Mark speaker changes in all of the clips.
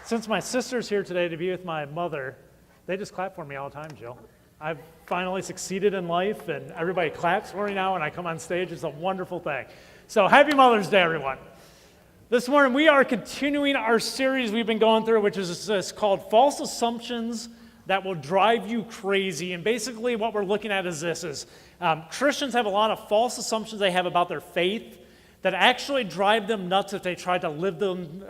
Speaker 1: Since my sister's here today to be with my mother, they just clap for me all the time, Jill. I've finally succeeded in life, and everybody claps for me now when I come on stage. It's a wonderful thing. So happy Mother's Day, everyone. This morning, we are continuing our series we've been going through, which is called False Assumptions That Will Drive You Crazy. And basically what we're looking at is this, Christians have a lot of false assumptions they have about their faith that actually drive them nuts if they try to live them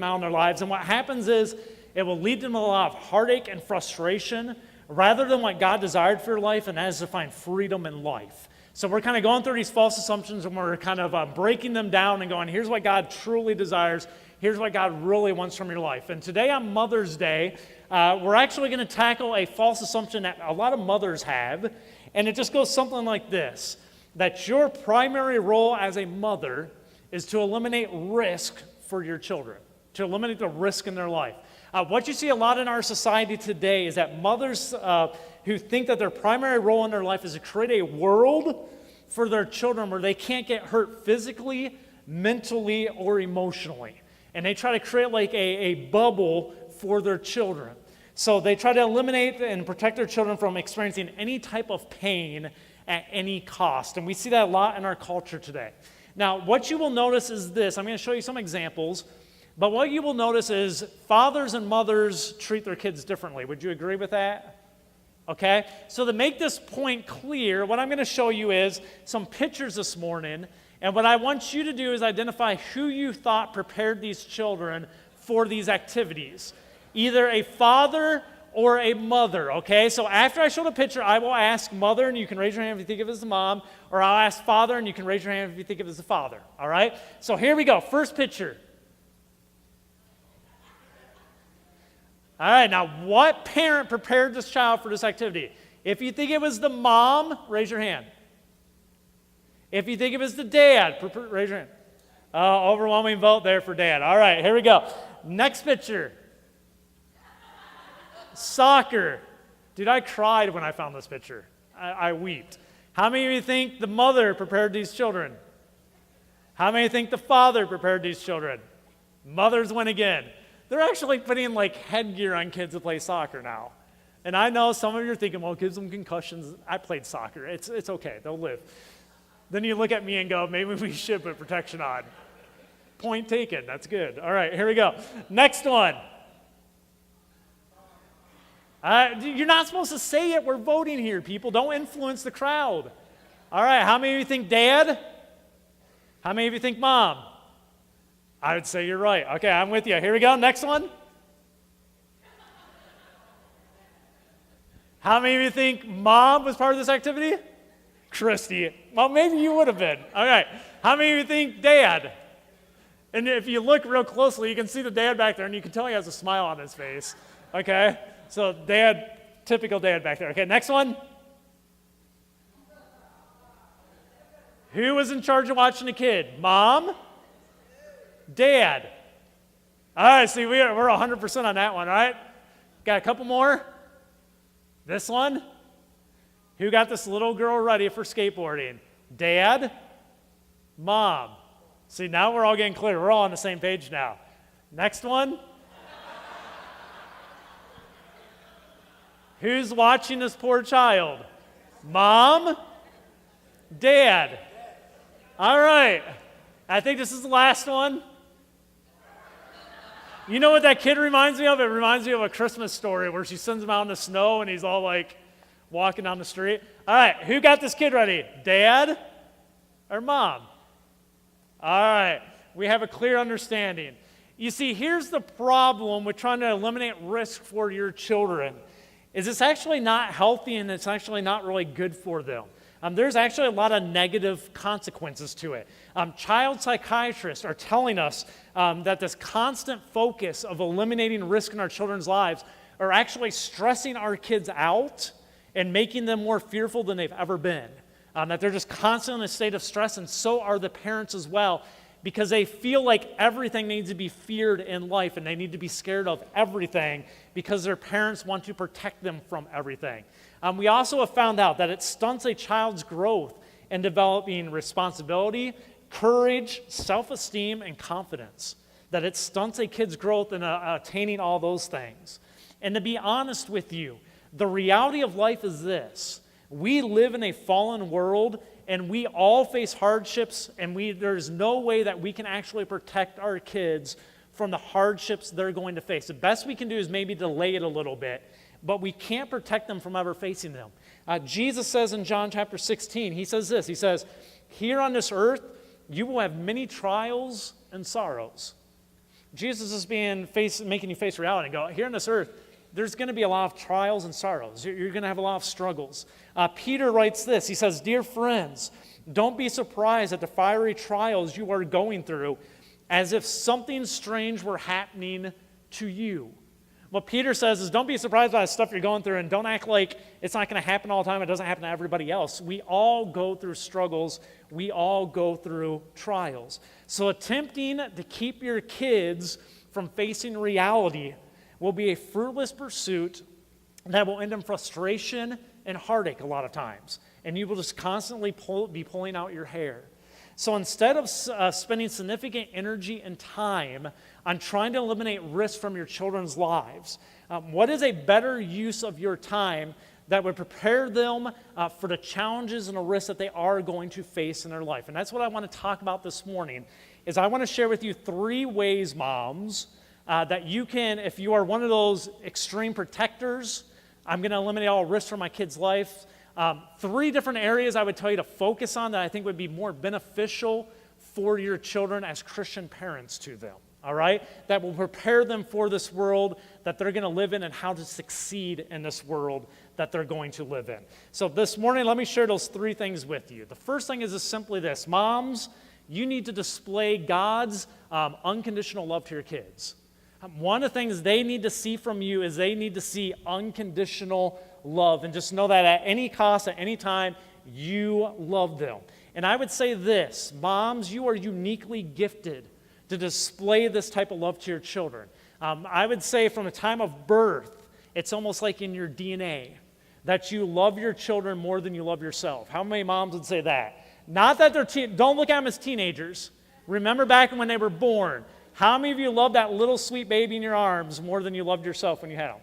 Speaker 1: out in their lives. And what happens is it will lead them to a lot of heartache and frustration rather than what God desired for your life, and that is to find freedom in life. So we're kind of going through these false assumptions, and we're kind of breaking them down and going, here's what God truly desires. Here's what God really wants from your life. And today on Mother's Day, we're actually going to tackle a false assumption that a lot of mothers have, and it just goes something like this, that your primary role as a mother is to eliminate risk for your children, to eliminate the risk in their life. What you see a lot in our society today is that mothers who think that their primary role in their life is to create a world for their children where they can't get hurt physically, mentally, or emotionally. And they try to create like a bubble for their children. So they try to eliminate and protect their children from experiencing any type of pain at any cost. And we see that a lot in our culture today. Now, what you will notice is this. I'm going to show you some examples. But what you will notice is fathers and mothers treat their kids differently. Would you agree with that? Okay? So to make this point clear, what I'm going to show you is some pictures this morning. And what I want you to do is identify who you thought prepared these children for these activities. Either a father or a mother, okay? So after I show the picture, I will ask mother, and you can raise your hand if you think of it as the mom, or I'll ask father, and you can raise your hand if you think of it as the father, all right? So here we go. First picture. All right, now what parent prepared this child for this activity? If you think it was the mom, raise your hand. If you think it was the dad, raise your hand. Overwhelming vote there for dad. All right, here we go. Next picture. Soccer. Dude, I cried when I found this picture. I wept. How many of you think the mother prepared these children? How many think the father prepared these children? Mothers win again. They're actually putting like headgear on kids to play soccer now. And I know some of you are thinking, well, it gives them concussions. I played soccer. It's okay. They'll live. Then you look at me and go, maybe we should put protection on. Point taken. That's good. All right, here we go. Next one. You're not supposed to say it. We're voting here, people. Don't influence the crowd. All right, how many of you think dad? How many of you think mom? I would say you're right. Okay, I'm with you. Here we go. Next one. How many of you think mom was part of this activity? Christy. Well, maybe you would have been. All right. How many of you think dad? And if you look real closely, you can see the dad back there, and you can tell he has a smile on his face. Okay? So dad, typical dad back there. Okay, next one. Who was in charge of watching the kid? Mom? Dad? All right, see, we're 100% on that one, all right? Got a couple more? This one? Who got this little girl ready for skateboarding? Dad? Mom? See, now we're all getting clear. We're all on the same page now. Next one? Who's watching this poor child? Mom? Dad? All right. I think this is the last one. You know what that kid reminds me of? It reminds me of A Christmas Story where she sends him out in the snow and he's all like walking down the street. All right. Who got this kid ready? Dad or mom? All right. We have a clear understanding. You see, here's the problem with trying to eliminate risk for your children. Is it's actually not healthy and it's actually not really good for them. There's actually a lot of negative consequences to it. Child psychiatrists are telling us that this constant focus of eliminating risk in our children's lives are actually stressing our kids out and making them more fearful than they've ever been. That they're just constantly in a state of stress, and so are the parents as well, because they feel like everything needs to be feared in life and they need to be scared of everything because their parents want to protect them from everything. We also have found out that it stunts a child's growth in developing responsibility, courage, self-esteem, and confidence. that it stunts a kid's growth in attaining all those things. And to be honest with you, the reality of life is this. We live in a fallen world, and we all face hardships, and there's no way that we can actually protect our kids from the hardships they're going to face. The best we can do is maybe delay it a little bit, but we can't protect them from ever facing them. Jesus says in John chapter 16, he says this, he says, here on this earth, you will have many trials and sorrows. Jesus is making you face reality and go, here on this earth, there's going to be a lot of trials and sorrows. You're going to have a lot of struggles. Peter writes this. He says, dear friends, don't be surprised at the fiery trials you are going through as if something strange were happening to you. What Peter says is don't be surprised by the stuff you're going through and don't act like it's not going to happen all the time. It doesn't happen to everybody else. We all go through struggles. We all go through trials. So attempting to keep your kids from facing reality will be a fruitless pursuit that will end in frustration and heartache a lot of times. And you will just constantly be pulling out your hair. So instead of spending significant energy and time on trying to eliminate risk from your children's lives, what is a better use of your time that would prepare them for the challenges and the risks that they are going to face in their life? And that's what I want to talk about this morning, is I want to share with you 3 ways, moms, that you can, if you are one of those extreme protectors, I'm going to eliminate all risk from my kid's life. 3 different areas I would tell you to focus on that I think would be more beneficial for your children as Christian parents to them, all right? That will prepare them for this world that they're going to live in and how to succeed in this world that they're going to live in. So this morning, let me share those 3 things with you. The first thing is just simply this. Moms, you need to display God's unconditional love to your kids. One of the things they need to see from you is they need to see unconditional love, and just know that at any cost, at any time, you love them. And I would say this, moms, you are uniquely gifted to display this type of love to your children. I would say from the time of birth, it's almost like in your DNA that you love your children more than you love yourself. How many moms would say that? Not that they're don't look at them as teenagers. Remember back when they were born. How many of you love that little sweet baby in your arms more than you loved yourself when you had them?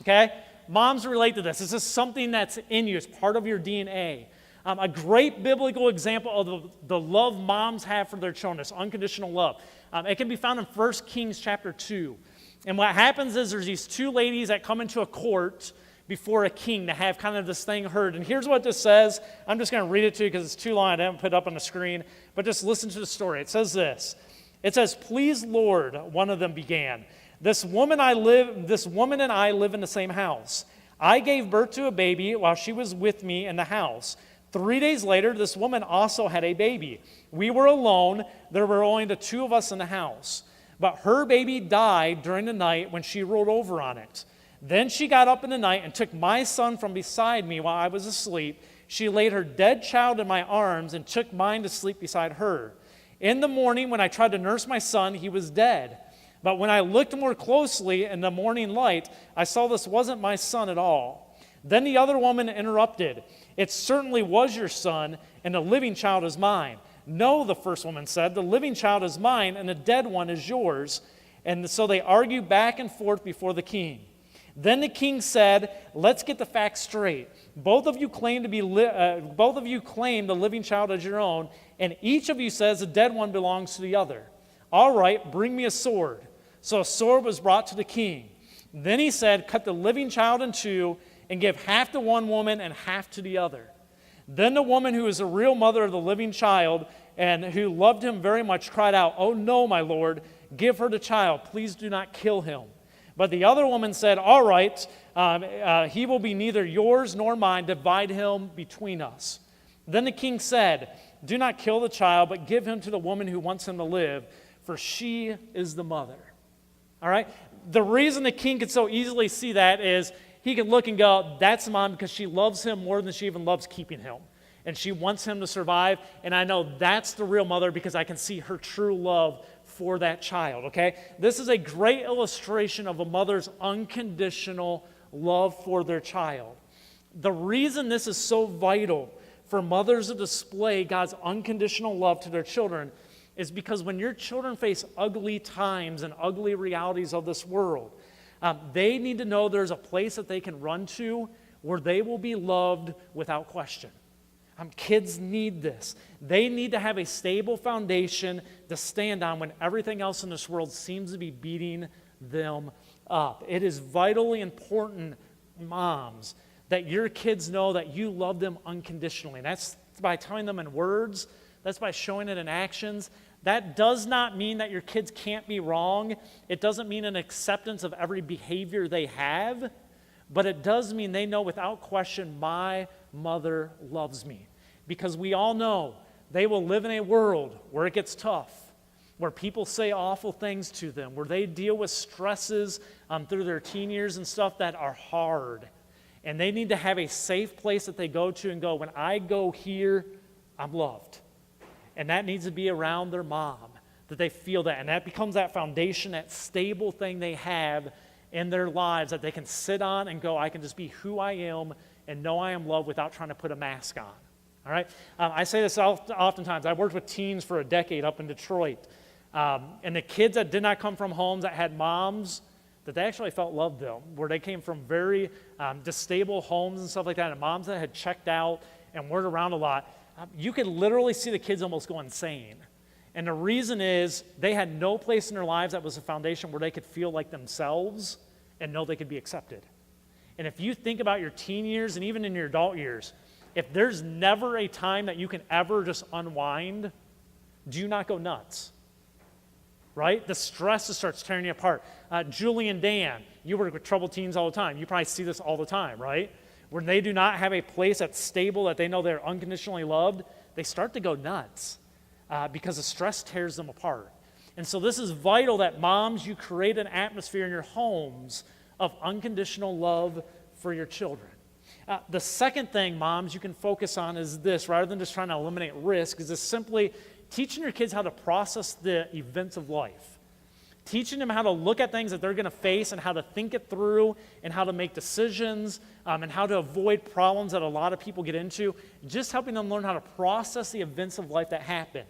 Speaker 1: Okay? Moms relate to this. This is something that's in you. It's part of your DNA. A great biblical example of the love moms have for their children, this unconditional love. It can be found in 1 Kings chapter 2. And what happens is there's these 2 ladies that come into a court before a king to have kind of this thing heard. And here's what this says. I'm just going to read it to you because it's too long. I didn't put it up on the screen. But just listen to the story. It says this. It says, please, Lord, one of them began. This woman and I live in the same house. I gave birth to a baby while she was with me in the house. 3 days later, this woman also had a baby. We were alone. There were only the 2 of us in the house. But her baby died during the night when she rolled over on it. Then she got up in the night and took my son from beside me while I was asleep. She laid her dead child in my arms and took mine to sleep beside her. In the morning, when I tried to nurse my son, he was dead. But when I looked more closely in the morning light, I saw this wasn't my son at all. Then the other woman interrupted. It certainly was your son, and the living child is mine. No, the first woman said, the living child is mine, and the dead one is yours. And so they argued back and forth before the king. Then the king said, let's get the facts straight. Both of you claim the living child as your own, and each of you says the dead one belongs to the other. All right, bring me a sword. So a sword was brought to the king. Then he said, cut the living child in 2 and give half to one woman and half to the other. Then the woman who is the real mother of the living child and who loved him very much cried out, oh no, my lord, give her the child. Please do not kill him. But the other woman said, all right, he will be neither yours nor mine. Divide him between us. Then the king said, do not kill the child, but give him to the woman who wants him to live, for she is the mother. All right? The reason the king could so easily see that is he could look and go, that's mom because she loves him more than she even loves keeping him. And she wants him to survive. And I know that's the real mother because I can see her true love for that child, okay? This is a great illustration of a mother's unconditional love for their child. The reason this is so vital for mothers to display God's unconditional love to their children is because when your children face ugly times and ugly realities of this world, they need to know there's a place that they can run to where they will be loved without question. Kids need this. They need to have a stable foundation to stand on when everything else in this world seems to be beating them up. It is vitally important, moms, that your kids know that you love them unconditionally. And that's by telling them in words. That's by showing it in actions. That does not mean that your kids can't be wrong. It doesn't mean an acceptance of every behavior they have. But it does mean they know without question, my mother loves me. Because we all know they will live in a world where it gets tough, where people say awful things to them, where they deal with stresses through their teen years and stuff that are hard. And they need to have a safe place that they go to and go, when I go here, I'm loved. And that needs to be around their mom, that they feel that. And that becomes that foundation, that stable thing they have in their lives that they can sit on and go, I can just be who I am and know I am loved without trying to put a mask on. All right? I say this oftentimes. I worked with teens for a decade up in Detroit. And the kids that did not come from homes that had moms that they actually felt loved them, where they came from very stable homes and stuff like that, and moms that had checked out and weren't around a lot, you could literally see the kids almost go insane. And the reason is they had no place in their lives that was a foundation where they could feel like themselves and know they could be accepted. And if you think about your teen years and even in your adult years, if there's never a time that you can ever just unwind, do not go nuts, right? The stress just starts tearing you apart. Julie and Dan, you work with troubled teens all the time. You probably see this all the time, right? When they do not have a place that's stable, that they know they're unconditionally loved, they start to go nuts because the stress tears them apart. And so this is vital that moms, you create an atmosphere in your homes of unconditional love for your children. The second thing, moms, you can focus on is this, rather than just trying to eliminate risk, is just simply teaching your kids how to process the events of life. Teaching them how to look at things that they're going to face and how to think it through and how to make decisions and how to avoid problems that a lot of people get into. Just helping them learn how to process the events of life that happen.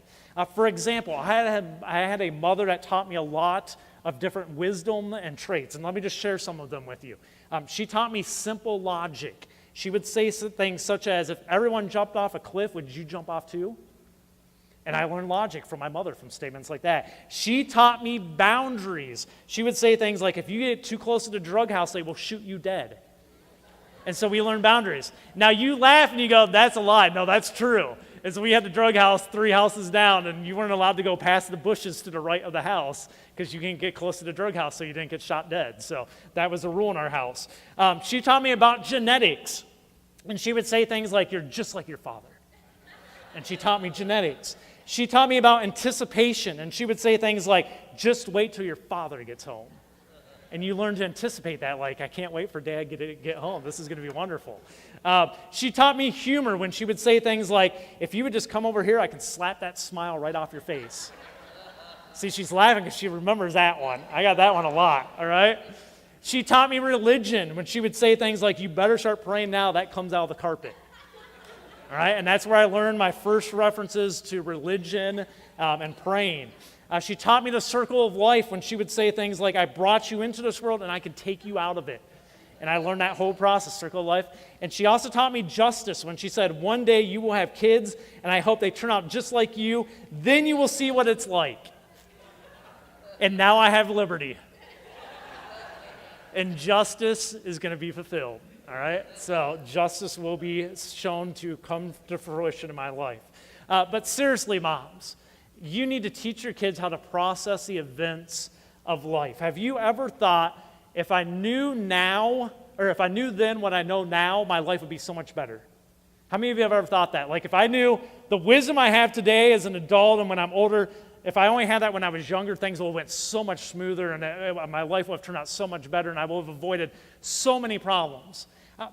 Speaker 1: For example, I had a mother that taught me a lot of different wisdom and traits. And let me just share some of them with you. She taught me simple logic. She would say things such as, if everyone jumped off a cliff, would you jump off too? And I learned logic from my mother from statements like that. She taught me boundaries. She would say things like, if you get too close to the drug house, they will shoot you dead. And so we learned boundaries. Now you laugh and you go, that's a lie. No, that's true. And so we had the drug house 3 houses down, and you weren't allowed to go past the bushes to the right of the house because you can't get close to the drug house so you didn't get shot dead. So that was a rule in our house. She taught me about genetics. And she would say things like, you're just like your father. And she taught me genetics. She taught me about anticipation, and she would say things like, just wait till your father gets home. And you learn to anticipate that, like, I can't wait for Dad to get home. This is going to be wonderful. She taught me humor when she would say things like, if you would just come over here, I can slap that smile right off your face. See, she's laughing because she remembers that one. I got that one a lot, all right? She taught me religion when she would say things like, you better start praying now, that comes out of the carpet. All right, and that's where I learned my first references to religion and praying. She taught me the circle of life when she would say things like, I brought you into this world and I can take you out of it. And I learned that whole process, circle of life. And she also taught me justice when she said, one day you will have kids and I hope they turn out just like you. Then you will see what it's like. And now I have liberty. And justice is going to be fulfilled. All right, so justice will be shown to come to fruition in my life. But seriously, moms, you need to teach your kids how to process the events of life. Have you ever thought, if I knew now, or if I knew then what I know now, my life would be so much better? How many of you have ever thought that? Like, if I knew the wisdom I have today as an adult and when I'm older, if I only had that when I was younger, things would have went so much smoother and my life would have turned out so much better and I would have avoided so many problems.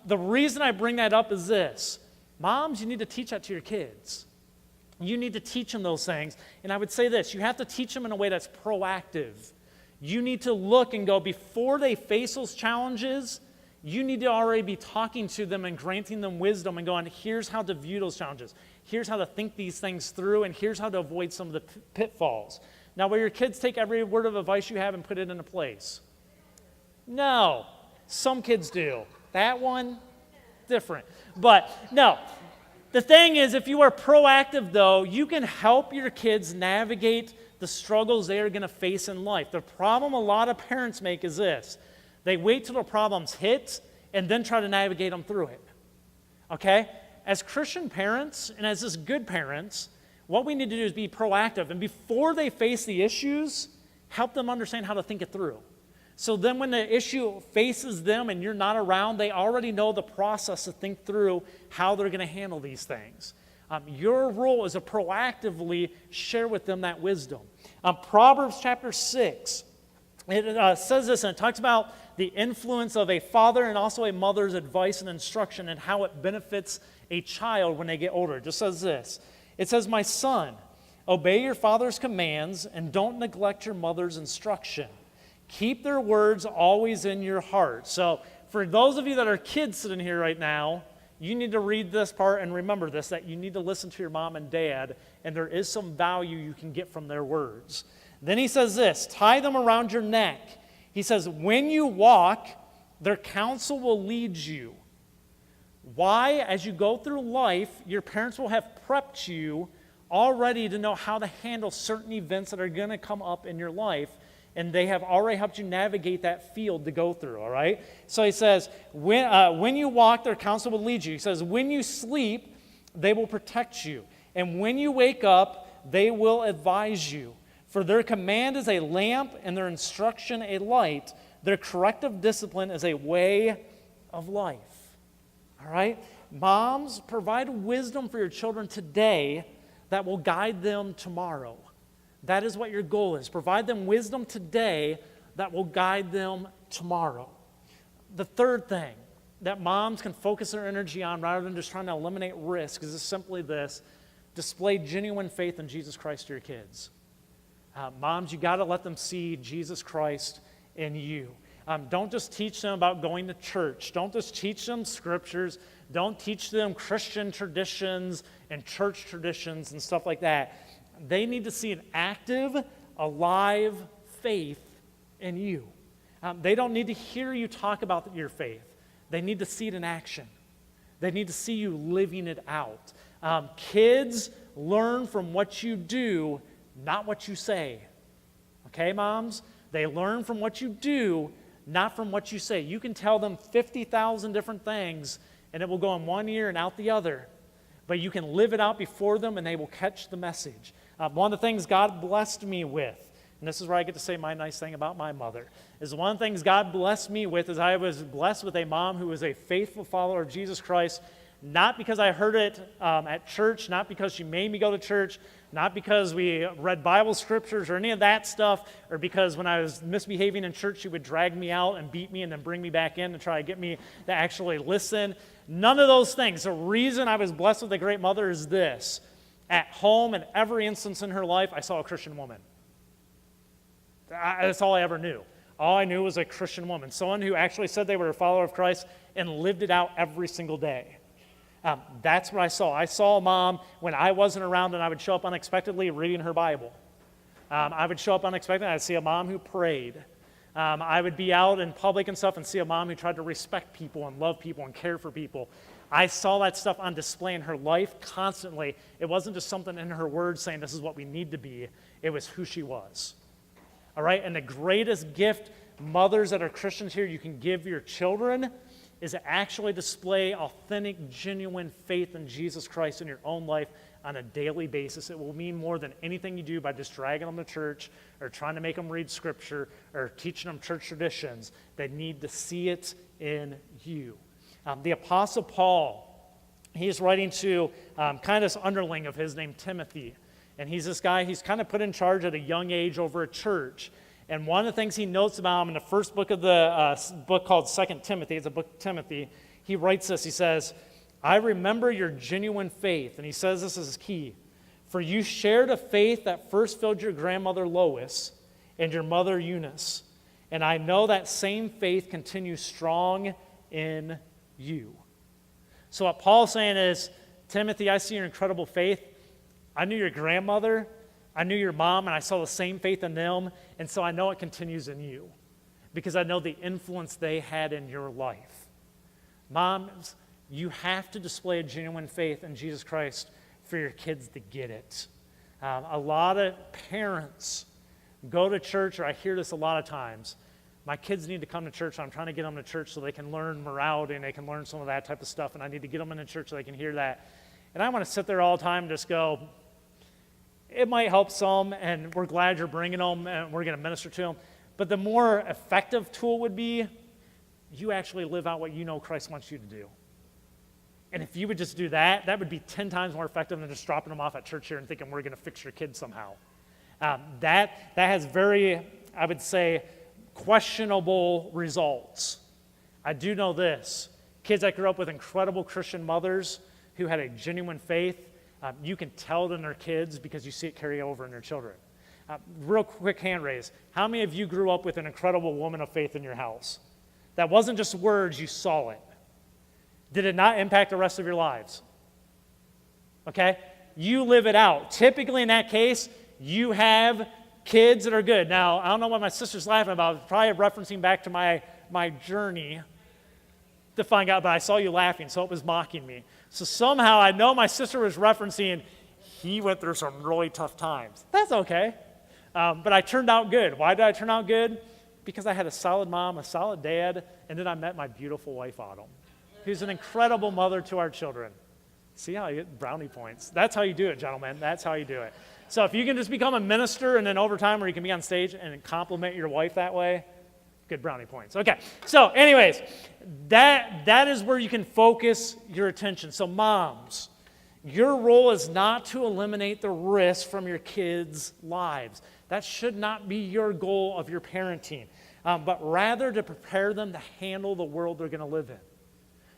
Speaker 1: The reason I bring that up is this. Moms, you need to teach that to your kids. You need to teach them those things. And I would say this, you have to teach them in a way that's proactive. You need to look and go, before they face those challenges, you need to already be talking to them and granting them wisdom and going, here's how to view those challenges. here's how to think these things through, and here's how to avoid some of the pitfalls. Now, will your kids take every word of advice you have and put it into place? No. Some kids do. That one, different. But no. The thing is, if you are proactive, though, you can help your kids navigate the struggles they are going to face in life. The problem a lot of parents make is this. They wait till the problems hit and then try to navigate them through it. Okay? As Christian parents and as just good parents, what we need to do is be proactive. And before they face the issues, help them understand how to think it through. So then when the issue faces them and you're not around, they already know the process to think through how they're going to handle these things. Your role is to proactively share with them that wisdom. Proverbs chapter 6, it says this, and it talks about the influence of a father and also a mother's advice and instruction and how it benefits a child when they get older. It just says this. It says, "My son, obey your father's commands and don't neglect your mother's instruction. Keep their words always in your heart." So for those of you that are kids sitting here right now, you need to read this part and remember this, that you need to listen to your mom and dad, and there is some value you can get from their words. Then he says this, "Tie them around your neck." He says, "When you walk, their counsel will lead you." Why? As you go through life, your parents will have prepped you already to know how to handle certain events that are going to come up in your life, and they have already helped you navigate that field to go through, all right? So he says, when you walk, their counsel will lead you. He says, when you sleep, they will protect you. And when you wake up, they will advise you. For their command is a lamp and their instruction a light. Their corrective discipline is a way of life. All right? Moms, provide wisdom for your children today that will guide them tomorrow. That is what your goal is. Provide them wisdom today that will guide them tomorrow. The third thing that moms can focus their energy on rather than just trying to eliminate risk is simply this: display genuine faith in Jesus Christ to your kids. Moms, you got to let them see Jesus Christ in you. Don't just teach them about going to church. Don't just teach them scriptures. Don't teach them Christian traditions and church traditions and stuff like that. They need to see an active, alive faith in you. They don't need to hear you talk about your faith. They need to see it in action. They need to see you living it out. Kids learn from what you do, not what you say. Okay, moms? They learn from what you do, not from what you say. You can tell them 50,000 different things, and it will go in one ear and out the other. But you can live it out before them, and they will catch the message. One of the things God blessed me with, and this is where I get to say my nice thing about my mother, is one of the things God blessed me with is I was blessed with a mom who was a faithful follower of Jesus Christ, not because I heard it at church, not because she made me go to church, not because we read Bible scriptures or any of that stuff, or because when I was misbehaving in church, she would drag me out and beat me and then bring me back in to try to get me to actually listen. None of those things. The reason I was blessed with a great mother is this. At home, in every instance in her life, I saw a Christian woman. That's all I ever knew. All I knew was a Christian woman, someone who actually said they were a follower of Christ and lived it out every single day. That's what I saw. I saw a mom when I wasn't around and I would show up unexpectedly reading her Bible. I would show up unexpectedly. I'd see a mom who prayed. I would be out in public and stuff and see a mom who tried to respect people and love people and care for people. I saw that stuff on display in her life constantly. It wasn't just something in her words saying this is what we need to be. It was who she was. All right? And the greatest gift, mothers that are Christians here, you can give your children is to actually display authentic, genuine faith in Jesus Christ in your own life on a daily basis. It will mean more than anything you do by just dragging them to church or trying to make them read scripture or teaching them church traditions. They need to see it in you. The Apostle Paul, he's writing to kind of this underling of his named Timothy. And he's this guy, he's kind of put in charge at a young age over a church. And one of the things he notes about him in the first book of the book called 2 Timothy, it's a book of Timothy, he writes this, he says, "I remember your genuine faith," and he says this is key, "for you shared a faith that first filled your grandmother Lois and your mother Eunice, and I know that same faith continues strong in you." So what Paul's saying is, Timothy, I see your incredible faith. I knew your grandmother, I knew your mom, and I saw the same faith in them, and so I know it continues in you because I know the influence they had in your life. Moms, you have to display a genuine faith in Jesus Christ for your kids to get it. A lot of parents go to church, or I hear this a lot of times, my kids need to come to church, so I'm trying to get them to church so they can learn morality and they can learn some of that type of stuff, and I need to get them into church so they can hear that. And I want to sit there all the time and just go, it might help some, and we're glad you're bringing them, and we're going to minister to them. But the more effective tool would be, you actually live out what you know Christ wants you to do. And if you would just do that, that would be 10 times more effective than just dropping them off at church here and thinking we're going to fix your kids somehow. That has very, I would say, questionable results. I do know this. Kids that grew up with incredible Christian mothers who had a genuine faith, you can tell it in their kids because you see it carry over in their children. Real quick hand raise. How many of you grew up with an incredible woman of faith in your house? That wasn't just words, you saw it. Did it not impact the rest of your lives? Okay? You live it out. Typically in that case, you have kids that are good. Now, I don't know what my sister's laughing about. Probably referencing back to my journey to find out, but I saw you laughing, so it was mocking me. So somehow I know my sister was referencing, he went through some really tough times. That's okay. But I turned out good. Why did I turn out good? Because I had a solid mom, a solid dad, and then I met my beautiful wife, Autumn, who's an incredible mother to our children. See how I get brownie points? That's how you do it, gentlemen. That's how you do it. So if you can just become a minister and then over time where you can be on stage and compliment your wife that way, good brownie points. Okay, so anyways, that is where you can focus your attention. So moms, your role is not to eliminate the risk from your kids' lives. That should not be your goal of your parenting, but rather to prepare them to handle the world they're going to live in,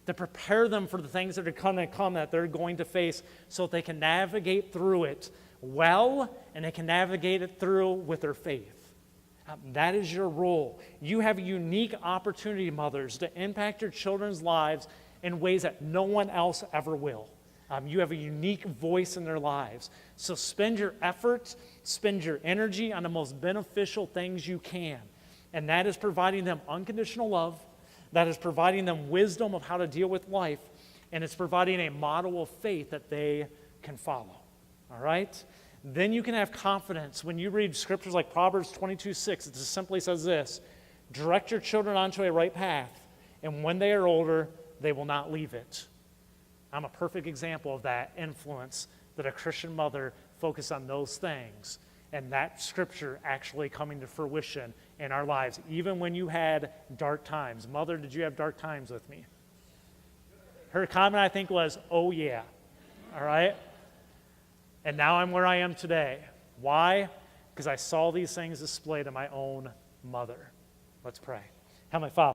Speaker 1: to prepare them for the things that are going to come that they're going to face so that they can navigate through it well and they can navigate it through with their faith. That is your role. You have a unique opportunity, mothers, to impact your children's lives in ways that no one else ever will. You have a unique voice in their lives. So spend your effort, spend your energy on the most beneficial things you can. And that is providing them unconditional love. That is providing them wisdom of how to deal with life. And it's providing a model of faith that they can follow. All right? Then you can have confidence when you read scriptures like Proverbs 22:6. It just simply says this: direct your children onto a right path, and when they are older, they will not leave it. I'm a perfect example of that influence, that a Christian mother focused on those things, and that scripture actually coming to fruition in our lives, even when you had dark times. Mother, did you have dark times with me? Her comment, I think, was, oh yeah. All right? And now I'm where I am today. Why? Because I saw these things displayed in my own mother. Let's pray. Heavenly Father.